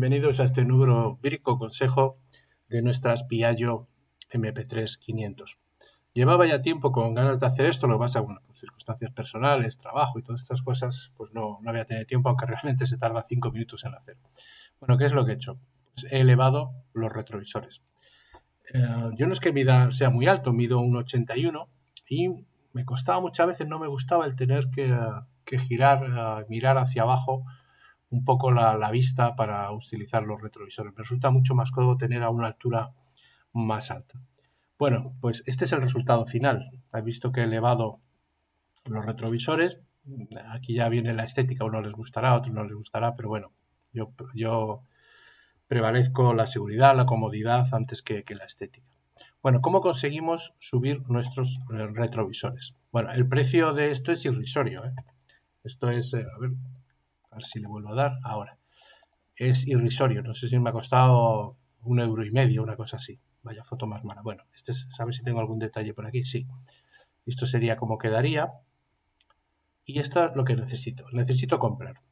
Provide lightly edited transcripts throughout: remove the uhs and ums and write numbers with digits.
Bienvenidos a este nuevo brico consejo de nuestras Piaggio MP3 500. Llevaba ya tiempo con ganas de hacer esto, lo que pasa, bueno, por circunstancias personales, trabajo y todas estas cosas, pues no había tenido tiempo, aunque realmente se tarda 5 minutos en hacer. Bueno, ¿qué es lo que he hecho? Pues he elevado los retrovisores. Yo no es que sea muy alto, mido 1,81 y me costaba muchas veces, no me gustaba el tener que girar, mirar hacia abajo un poco la vista para utilizar los retrovisores. Me resulta mucho más cómodo tener a una altura más alta. Bueno, pues este es el resultado final. Habéis visto que he elevado los retrovisores. Aquí ya viene la estética, a uno les gustará, a otros no les gustará, pero bueno, yo prevalezco la seguridad, la comodidad antes que la estética. Bueno, ¿cómo conseguimos subir nuestros retrovisores? Bueno, el precio de esto es irrisorio, ¿eh? Esto es, a ver si le vuelvo a dar ahora. Es irrisorio, no sé si me ha costado 1,5 €, una cosa así. Vaya foto más mala. Bueno, ¿sabes si tengo algún detalle por aquí? Sí. Esto sería como quedaría. Y esto es lo que necesito. Necesito comprar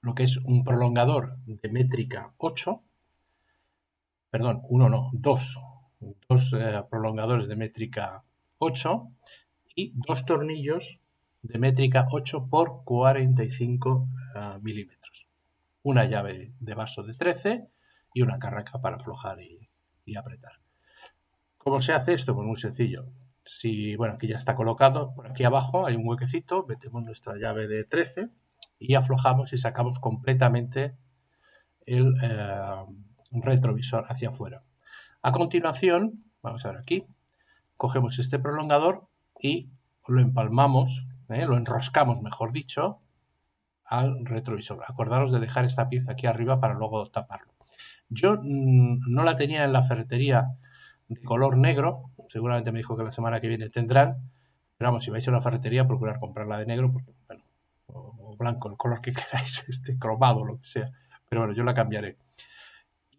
lo que es un prolongador de métrica 8. Perdón, uno no, dos. Dos prolongadores de métrica 8 y dos tornillos de métrica 8 por 45 milímetros. Una llave de vaso de 13 y una carraca para aflojar y apretar. ¿Cómo se hace esto? Pues muy sencillo. Bueno, aquí ya está colocado, por aquí abajo hay un huequecito, metemos nuestra llave de 13 y aflojamos y sacamos completamente el retrovisor hacia afuera. A continuación, vamos a ver aquí, cogemos este prolongador y lo empalmamos, lo enroscamos, mejor dicho, al retrovisor. Acordaros de dejar esta pieza aquí arriba para luego taparlo. Yo no la tenía en la ferretería de color negro, seguramente me dijo que la semana que viene tendrán, pero vamos, si vais a una ferretería, procurar comprarla de negro, porque, bueno, o blanco, el color que queráis, cromado, lo que sea, pero bueno, yo la cambiaré.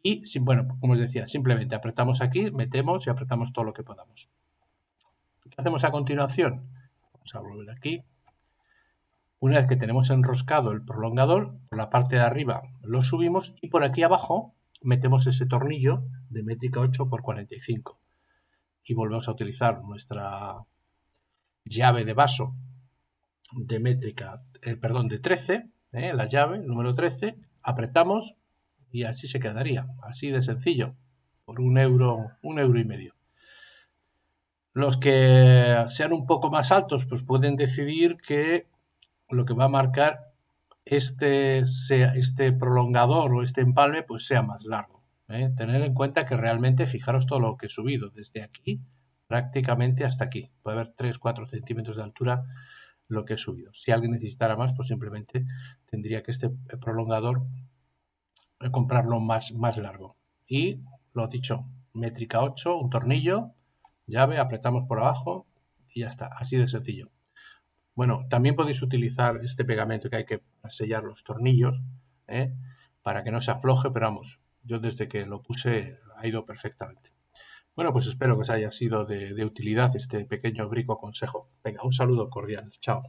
Y, bueno, como os decía, simplemente apretamos aquí, metemos y apretamos todo lo que podamos. ¿Qué hacemos a continuación? Vamos a volver aquí. Una vez que tenemos enroscado el prolongador, por la parte de arriba lo subimos y por aquí abajo metemos ese tornillo de métrica 8 por 45 y volvemos a utilizar nuestra llave de vaso de métrica, de 13, la llave, número 13, apretamos y así se quedaría, así de sencillo, por 1,5 €. Los que sean un poco más altos, pues pueden decidir que lo que va a marcar este prolongador o este empalme pues sea más largo. Tener en cuenta que realmente, fijaros todo lo que he subido, desde aquí prácticamente hasta aquí. Puede haber 3-4 centímetros de altura lo que he subido. Si alguien necesitara más, pues simplemente tendría que este prolongador comprarlo más largo. Y lo dicho, métrica 8, un tornillo, llave, apretamos por abajo y ya está, así de sencillo. Bueno, también podéis utilizar este pegamento que hay que sellar los tornillos, para que no se afloje, pero vamos, yo desde que lo puse ha ido perfectamente. Bueno, pues espero que os haya sido de utilidad este pequeño brico consejo. Venga, un saludo cordial. Chao.